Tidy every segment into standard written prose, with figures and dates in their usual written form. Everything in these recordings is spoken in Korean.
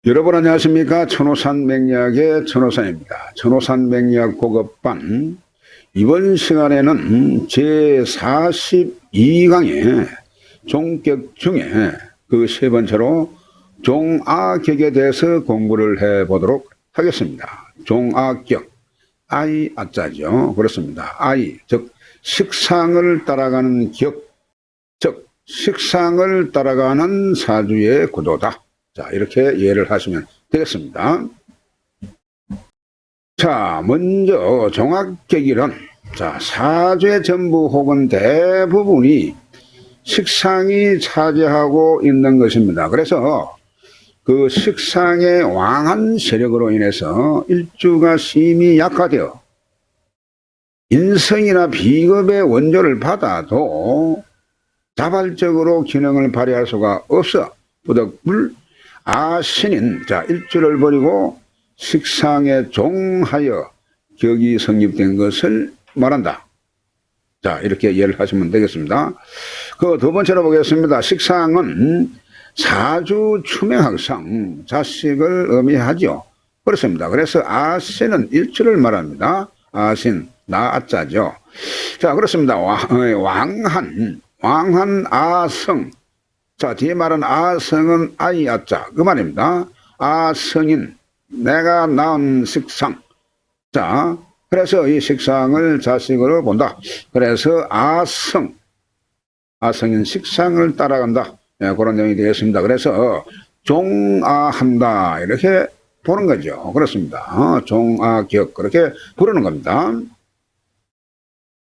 여러분 안녕하십니까. 천호산 맹약의 천호산입니다. 천호산 맹약 고급반 이번 시간에는 제42강의 종격 중에 그 세 번째로 종아격에 대해서 공부를 해보도록 하겠습니다. 종아격, 아이 아자죠. 그렇습니다. 아이, 즉 식상을 따라가는 격, 즉 식상을 따라가는 사주의 구도다. 자, 이렇게 이해를 하시면 되겠습니다. 자, 먼저 종합격일은 자, 사주의 전부 혹은 대부분이 식상이 차지하고 있는 것입니다. 그래서 그 식상의 왕한 세력으로 인해서 일주가 심히 약화되어 인성이나 비겁의 원조를 받아도 자발적으로 기능을 발휘할 수가 없어 부득불 아신인 자 일주를 버리고 식상에 종하여 격이 성립된 것을 말한다. 자, 이렇게 이해를 하시면 되겠습니다. 그 두 번째로 보겠습니다. 식상은 사주 추명학상 자식을 의미하죠. 그렇습니다. 그래서 아신은 일주를 말합니다. 아신 나아자죠. 자, 그렇습니다. 왕한 아성. 자, 뒤에 말한 아성은 아이 아자 그 말입니다. 아성인 내가 낳은 식상. 자, 그래서 이 식상을 자식으로 본다. 그래서 아성인 식상을 따라간다. 네, 그런 내용이 되겠습니다. 그래서 종아한다 이렇게 보는 거죠. 그렇습니다. 종아격 그렇게 부르는 겁니다.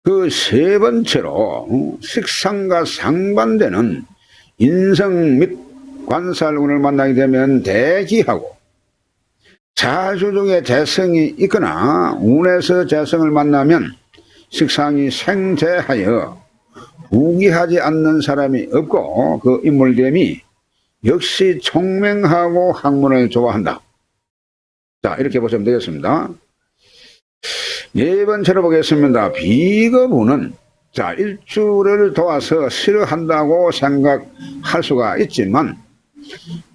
그 세 번째로 식상과 상반되는 인성 및 관살운을 만나게 되면 대기하고 사주 중에 재성이 있거나 운에서 재성을 만나면 식상이 생재하여 부귀하지 않는 사람이 없고 그 인물됨이 역시 총명하고 학문을 좋아한다. 자, 이렇게 보시면 되겠습니다. 네 번째로 보겠습니다. 비겁운은 자, 일주를 도와서 싫어한다고 생각할 수가 있지만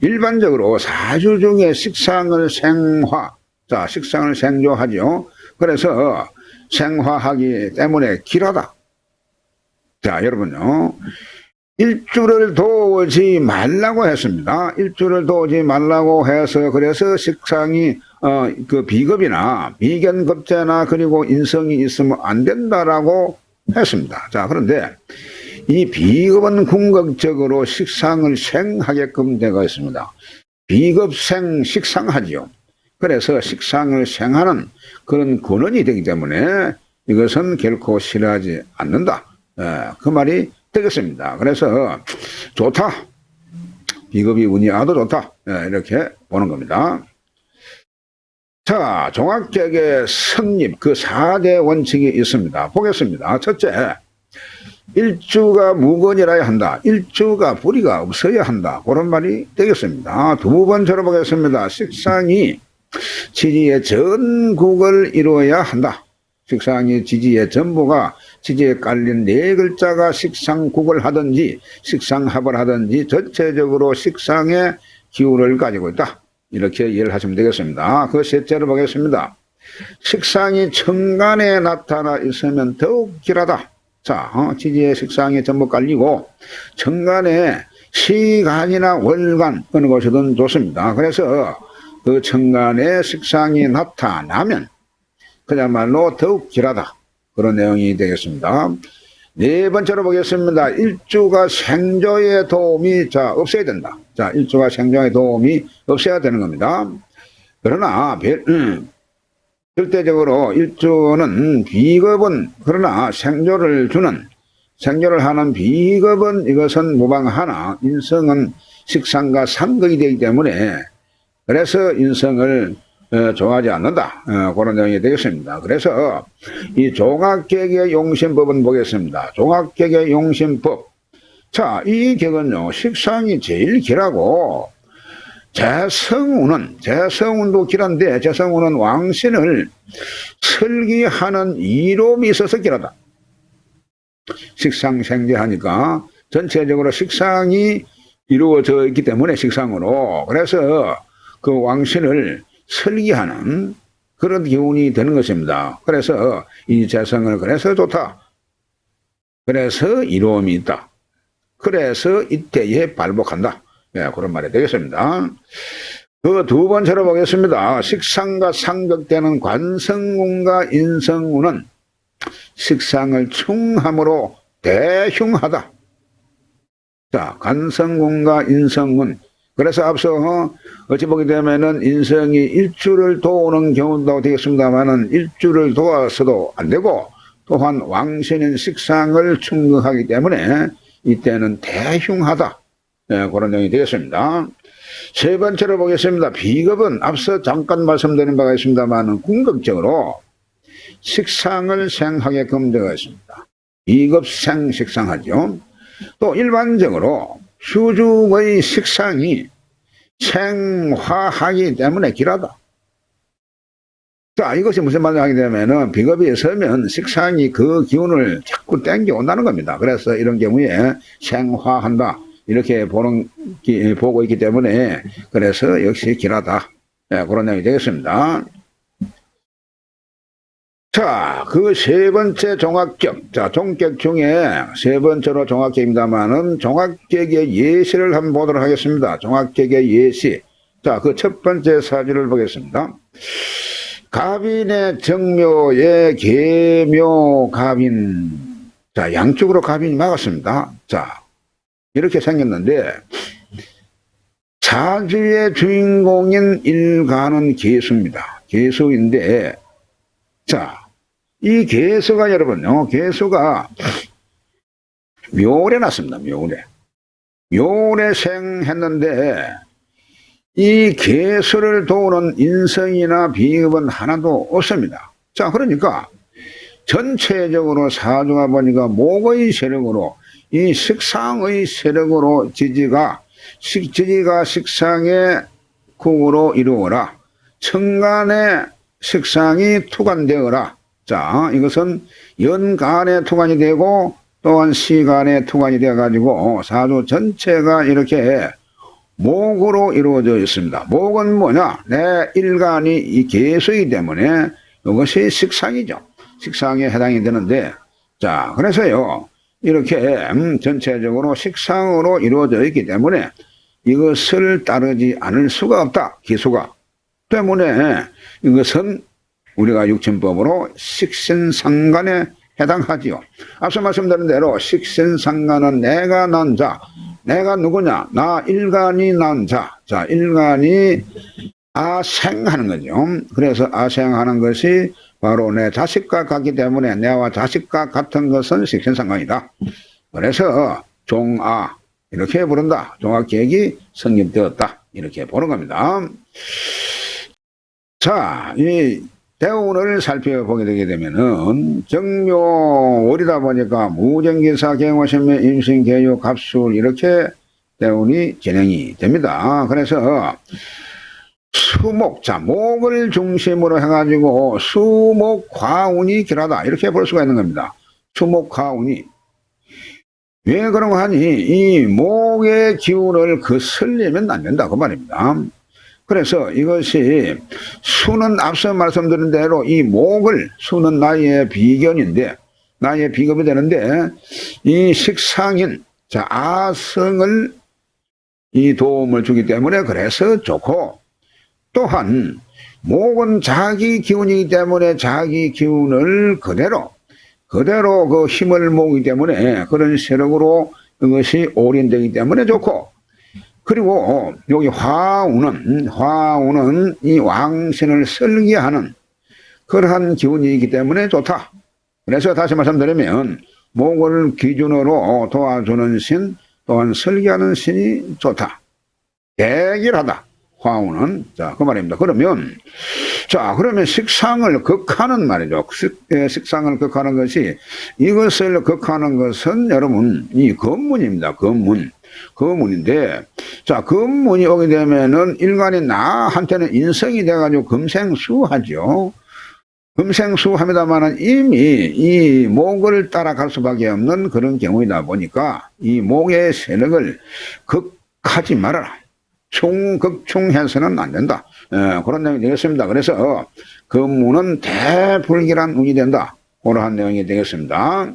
일반적으로 사주 중에 식상을 식상을 생조하죠. 그래서 생화하기 때문에 길하다. 자, 여러분요. 일주를 도우지 말라고 했습니다. 일주를 도우지 말라고 해서 그래서 식상이 그 비겁이나 비견급제나 그리고 인성이 있으면 안 된다라고 했습니다. 자, 그런데 이 비겁은 궁극적으로 식상을 생하게끔 되어 있습니다. 비겁생 식상하지요. 그래서 식상을 생하는 그런 근원이 되기 때문에 이것은 결코 싫어하지 않는다. 그 말이 되겠습니다. 그래서 좋다. 비겁이 운이 아주 좋다. 이렇게 보는 겁니다. 자, 종합격의 성립 그 4대 원칙이 있습니다. 보겠습니다. 첫째, 일주가 무건이라야 한다. 일주가 불의가 없어야 한다. 그런 말이 되겠습니다. 두 번째로 보겠습니다. 식상이 지지의 전국을 이루어야 한다. 식상이 지지의 전부가 지지에 깔린 네 글자가 식상국을 하든지 식상합을 하든지 전체적으로 식상의 기운을 가지고 있다. 이렇게 이해를 하시면 되겠습니다. 그 셋째로 보겠습니다. 식상이 천간에 나타나 있으면 더욱 길하다. 자, 지지의 식상이 전부 깔리고 천간에 시간이나 월간 어느 곳이든 좋습니다. 그래서 그 천간에 식상이 나타나면 그야말로 더욱 길하다. 그런 내용이 되겠습니다. 네 번째로 보겠습니다. 일주가 생조의 도움이 없어야 된다. 자, 일주가 생조의 도움이 없어야 되는 겁니다. 그러나 절대적으로 일주는 비겁은 그러나 생조를 하는 비겁은 이것은 무방하나 인성은 식상과 상극이 되기 때문에 그래서 인성을 좋아하지 않는다. 그런 내용이 되겠습니다. 그래서 이 종합격의 용신법은 보겠습니다. 종합격의 용신법. 자, 이 격은요, 식상이 제일 길하고, 재성운도 길한데, 재성운은 왕신을 설기하는 이로움이 있어서 길하다. 식상생재하니까 전체적으로 식상이 이루어져 있기 때문에 식상으로. 그래서 그 왕신을 설계하는 그런 기운이 되는 것입니다. 그래서 이 재성을 그래서 좋다. 그래서 이로움이 있다. 그래서 이때에 발복한다. 네, 그런 말이 되겠습니다. 그 두 번째로 보겠습니다. 식상과 상극되는 관성운과 인성운은 식상을 충함으로 대흉하다. 자, 관성운과 인성운. 그래서 앞서 어찌 보게 되면은 인성이 일주를 도우는 경우도 되겠습니다만은 일주를 도와서도 안 되고 또한 왕신인 식상을 충극하기 때문에 이때는 대흉하다. 네, 그런 내용이 되겠습니다. 세 번째로 보겠습니다. 비겁은 앞서 잠깐 말씀드린 바가 있습니다만은 궁극적으로 식상을 생하게끔 되어 있습니다. 비겁생 식상하죠. 또 일반적으로 수중의 식상이 생화하기 때문에 길하다. 자, 이것이 무슨 말을 하게 되면은 비겁이 서면 식상이 그 기운을 자꾸 땡겨 온다는 겁니다. 그래서 이런 경우에 생화한다. 이렇게 보고 있기 때문에 그래서 역시 길하다. 네, 그런 내용이 되겠습니다. 자, 그 세 번째 종합격. 자, 종격 중에 세 번째로 종합격입니다만은 종합격의 예시를 한번 보도록 하겠습니다. 종합격의 예시. 자, 그 첫 번째 사주를 보겠습니다. 갑인의 정묘의 계묘 갑인. 자, 양쪽으로 갑인이 막았습니다. 자, 이렇게 생겼는데 사주의 주인공인 일간은 계수입니다. 계수인데 자, 이 계수가 여러분요, 계수가 묘래 났습니다. 묘래생 했는데 이 계수를 도우는 인성이나 비급은 하나도 없습니다. 자, 그러니까 전체적으로 사주가 보니까 목의 세력으로 이 식상의 세력으로 지지가 식상의 국으로 이루어라. 천간의 식상이 투관되어라. 자, 이것은 연간의 투관이 되고 또한 시간의 투관이 되어가지고 사주 전체가 이렇게 목으로 이루어져 있습니다. 목은 뭐냐? 내 일간이 이 계수이기 때문에 이것이 식상이죠. 식상에 해당이 되는데 자, 그래서요. 이렇게 전체적으로 식상으로 이루어져 있기 때문에 이것을 따르지 않을 수가 없다. 기수가. 때문에 이것은 우리가 육신법으로 식신상간에 해당하지요. 앞서 말씀드린 대로 식신상간은 내가 난 자. 내가 누구냐? 나 일간이 난 자. 자, 일간이 아생하는 거죠. 그래서 아생하는 것이 바로 내 자식과 같기 때문에 내와 자식과 같은 것은 식신상간이다. 그래서 종아 이렇게 부른다. 종합계획이 성립되었다. 이렇게 보는 겁니다. 자, 이 대운을 살펴보게 되게 되면은 정묘월이다 보니까 무정기사 경호신묘 임신계유 갑술 이렇게 대운이 진행이 됩니다. 그래서 수목, 자, 목을 중심으로 해가지고 수목화운이 길하다. 이렇게 볼 수가 있는 겁니다. 수목화운이. 왜 그런 거 하니? 이 목의 기운을 거슬리면 안 된다. 그 말입니다. 그래서 이것이 수는 앞서 말씀드린 대로 이 목을, 수는 나의 비견인데, 나의 비급이 되는데, 이 식상인, 자, 아성을 이 도움을 주기 때문에 그래서 좋고, 또한 목은 자기 기운이기 때문에 자기 기운을 그대로 그 힘을 모으기 때문에 그런 세력으로 이것이 올인되기 때문에 좋고, 그리고 여기 화운은 이 왕신을 설계하는 그러한 기운이기 때문에 좋다. 그래서 다시 말씀드리면 목을 기준으로 도와주는 신 또한 설계하는 신이 좋다. 대길하다. 화운은. 자, 그 말입니다. 그러면 식상을 극하는 말이죠. 식상을 극하는 것이, 이것을 극하는 것은 여러분, 이 건문입니다. 건문인데, 자, 건문이 오게 되면은 일간이 나한테는 인성이 돼가지고 금생수하죠. 금생수합니다만은 이미 이 목을 따라갈 수밖에 없는 그런 경우이다 보니까 이 목의 세력을 극하지 말아라. 극충해서는 안 된다. 그런 내용이 되겠습니다. 그래서 금운은 대불길한 운이 된다. 그러한 내용이 되겠습니다.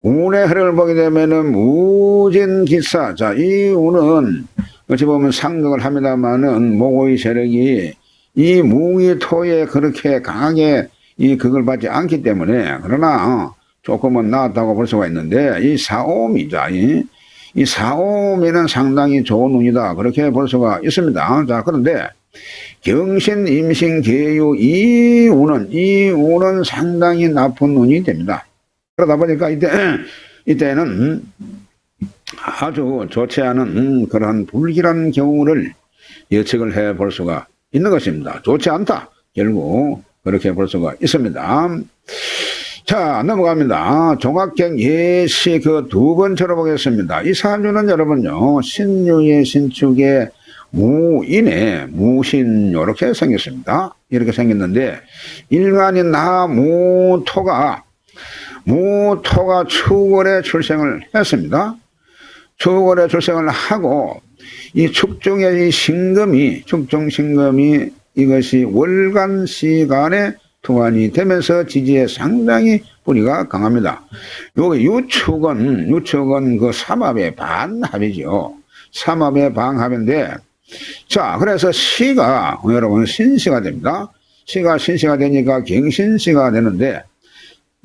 운의 흐름을 보게 되면은 무진기사. 자, 이 운은 어찌 보면 상극을 합니다만은 목의 세력이 이 무기토에 그렇게 강하게 이 극을 받지 않기 때문에 그러나 조금은 나았다고 볼 수가 있는데 이 사오미자. 이 사오미는 상당히 좋은 운이다. 그렇게 볼 수가 있습니다. 자, 그런데 경신, 임신, 계유 이 운은 상당히 나쁜 운이 됩니다. 그러다 보니까 이때는 아주 좋지 않은 그러한 불길한 경우를 예측을 해 볼 수가 있는 것입니다. 좋지 않다. 결국 그렇게 볼 수가 있습니다. 자, 넘어갑니다. 종합경 예시 그 두 번째로 보겠습니다. 이 사주는 여러분요, 신유의 신축의 무신 이렇게 생겼습니다. 이렇게 생겼는데 일간인 무토가 축월에 출생을 했습니다. 축월에 출생을 하고 이 축중의 축중신금이 이것이 월간시간에 투관이 되면서 지지에 상당히 뿌리가 강합니다. 여기 유축은 그 삼합의 반합이죠. 삼합의 반합인데, 자, 그래서 시가, 여러분, 신시가 됩니다. 시가 신시가 되니까 경신시가 되는데,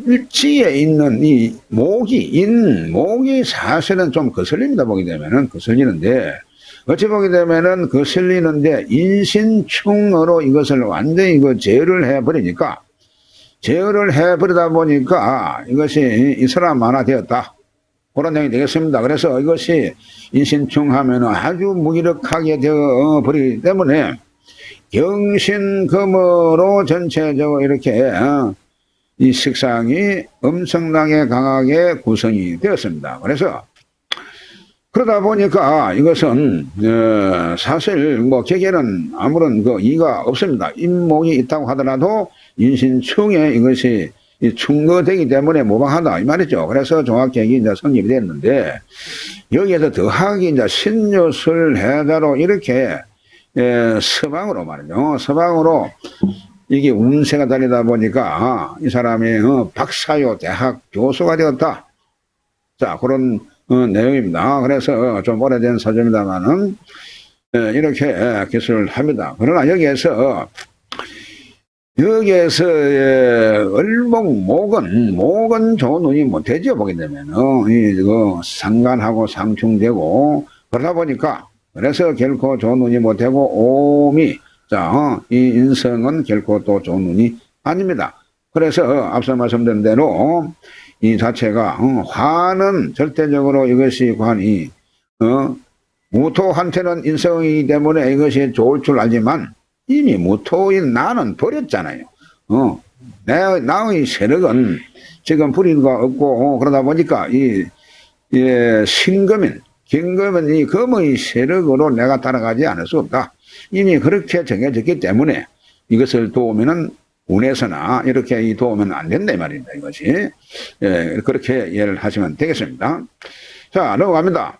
일지에 있는 이 목이 사실은 좀 거슬립니다. 보게 되면은 거슬리는데, 어찌 보게 되면은 거슬리는데 인신충으로 이것을 완전히 제어를 해버리다 보니까 이것이 이 사람만화 되었다. 그런 내용이 되겠습니다. 그래서 이것이 인신충하면 아주 무기력하게 되어 버리기 때문에 경신금으로 전체적으로 이렇게 이 식상이 엄청나게 강하게 구성이 되었습니다. 그래서 그러다 보니까 이것은 사실 개계는 아무런 이가 없습니다. 인목이 있다고 하더라도 인신충에 이것이 충거되기 때문에 무방하다 이 말이죠. 그래서 종합계획이 이제 성립이 됐는데 여기에서 더하기 이제 신유술 해자로 이렇게 서방으로 말이죠. 서방으로 이게 운세가 달리다 보니까 이 사람이 박사요 대학 교수가 되었다. 자, 그런 내용입니다. 그래서 좀 오래된 사주입니다만은 이렇게 기술을 합니다. 그러나 여기에서 목은 좋은 운이 못되죠. 보게 되면은 상간하고 상충되고 그러다 보니까 그래서 결코 좋은 운이 못되고 오미 이 인성은 결코 또 좋은 운이 아닙니다. 그래서 앞서 말씀드린 대로 이 자체가 화는 절대적으로 이것이 관이 무토한테는 인성이기 때문에 이것이 좋을 줄 알지만 이미 무토인 나는 버렸잖아요. 나의 세력은 지금 불의가 없고 그러다 보니까 긴금은 이 금의 세력으로 내가 따라가지 않을 수 없다. 이미 그렇게 정해졌기 때문에 이것을 도우면은 운에서나 이렇게 도우면 안 된다 이 말입니다. 이것이 그렇게 이해를 하시면 되겠습니다. 자, 넘어갑니다.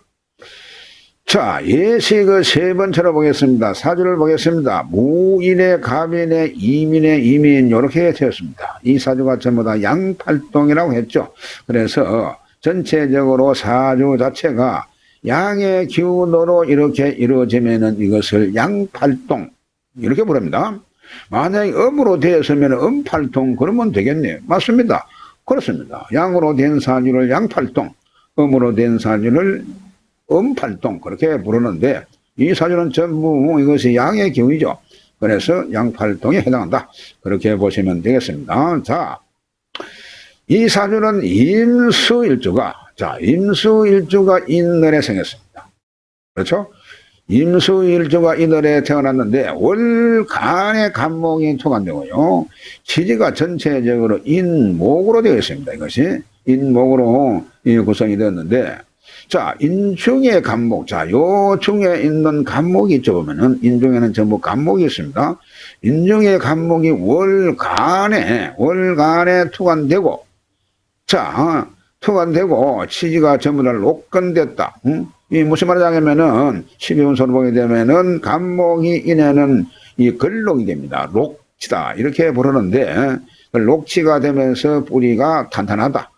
자, 예시 세 번째로 보겠습니다. 사주를 보겠습니다. 무인의 갑인의 이민의 이민 이렇게 되었습니다. 이 사주가 전부 다 양팔동이라고 했죠. 그래서 전체적으로 사주 자체가 양의 기운으로 이렇게 이루어지면은 이것을 양팔동 이렇게 부릅니다. 만약에 음으로 되었으면 음팔동 그러면 되겠네요. 맞습니다. 그렇습니다. 양으로 된 사주를 양팔동, 음으로 된 사주를 음팔동 그렇게 부르는데 이 사주는 전부 이것이 양의 기운이죠. 그래서 양팔동에 해당한다. 그렇게 보시면 되겠습니다. 자, 이 사주는 임수일주가 인월에 생겼습니다. 그렇죠? 임수일주가 인월에 태어났는데 월간의 간목이 토관되고요. 지지가 전체적으로 인목으로 되어 있습니다. 이것이 인목으로 구성이 되었는데 자, 인중의 간목. 자, 요 중에 있는 간목이 있죠. 보면은 인중에는 전부 간목이 있습니다. 인중의 간목이 월간에 투관되고 자, 투관되고 치지가 전부 다 녹건됐다. 이 무슨 말이냐면은 12운서를 보게 되면은 간목이 인해는 이 걸록이 됩니다. 록치다 이렇게 부르는데 록치가 되면서 뿌리가 탄탄하다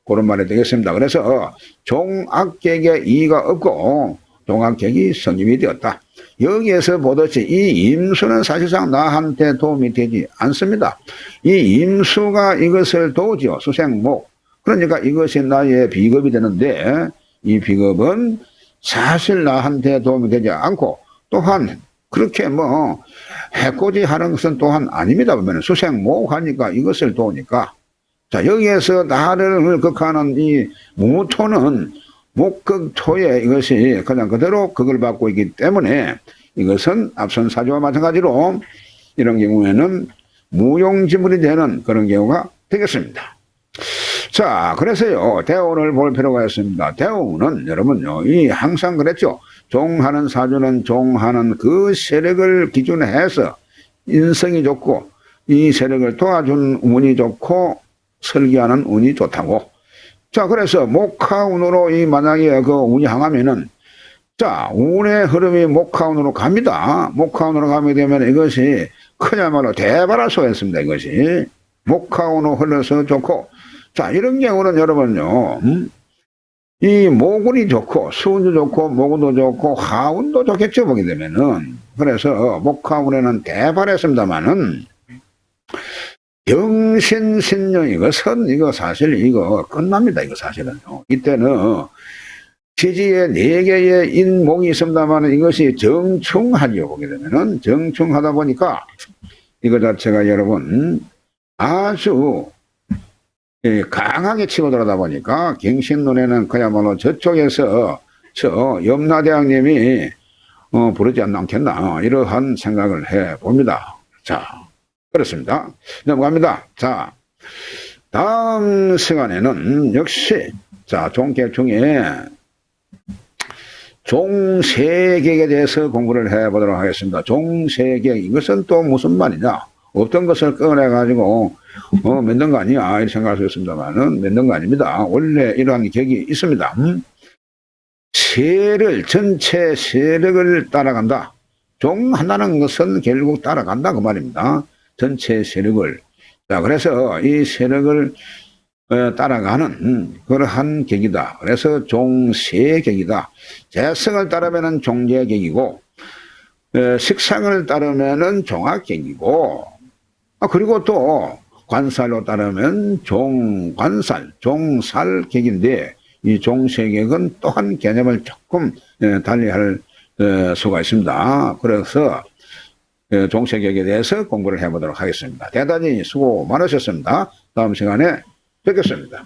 그런 말이 되겠습니다. 그래서 종악객에 이의가 없고 종악객이 성립이 되었다. 여기에서 보듯이 이 임수는 사실상 나한테 도움이 되지 않습니다. 이 임수가 이것을 도우지요. 수생목. 그러니까 이것이 나의 비겁이 되는데 이 비겁은 사실 나한테 도움이 되지 않고 또한 그렇게 뭐 해코지 하는 것은 또한 아닙니다. 보면 수생목 하니까 이것을 도우니까. 자, 여기에서 나를 극하는 이 무토는 목극토에 이것이 그냥 그대로 극을 받고 있기 때문에 이것은 앞선 사주와 마찬가지로 이런 경우에는 무용지물이 되는 그런 경우가 되겠습니다. 자, 그래서요, 대운을 볼 필요가 있습니다. 대운은 여러분요, 이 항상 그랬죠. 종하는 사주는 종하는 그 세력을 기준으로 해서 인성이 좋고 이 세력을 도와준 운이 좋고 설계하는 운이 좋다고. 자, 그래서 목화운으로 이 만약에 그 운이 향하면은 자, 운의 흐름이 목화운으로 갑니다. 목화운으로 가게 되면 이것이 그야말로 대발할 수가 있습니다. 이것이 목화운으로 흘러서 좋고. 자, 이런 경우는 여러분요, 이 모군이 좋고 수운도 좋고 모군도 좋고 하운도 좋겠죠. 보게 되면은. 그래서 목화운에는 대발했습니다만은 병신신령 이것은 이거 사실 이거 끝납니다. 이거 사실은요. 이때는 지지에 4개의 인목이 있습니다만 이것이 정충하죠. 보게 되면은 정충하다 보니까 이거 자체가 여러분 아주 강하게 치고 들어다 보니까 경신론에는 그야말로 저쪽에서 저 염라대왕님이 부르지 않겠나 이러한 생각을 해 봅니다. 자, 그렇습니다. 넘어갑니다. 자, 다음 시간에는 역시 자 종객 중에 종세객에 대해서 공부를 해보도록 하겠습니다. 종세객 이것은 또 무슨 말이냐? 없던 것을 꺼내가지고 만든 거 아니야 이렇게 생각할 수 있습니다만은 만든 거 아닙니다. 원래 이러한 격이 있습니다. 전체 세력을 따라간다. 종한다는 것은 결국 따라간다 그 말입니다. 전체 세력을. 자, 그래서 이 세력을 따라가는 그러한 격이다. 그래서 종세격이다. 재성을 따르면은 종재격이고 식상을 따르면은 종합격이고 그리고 또 관살로 따르면 종관살, 종살격인데 이 종세격은 또한 개념을 조금 달리할 수가 있습니다. 그래서 종세격에 대해서 공부를 해보도록 하겠습니다. 대단히 수고 많으셨습니다. 다음 시간에 뵙겠습니다.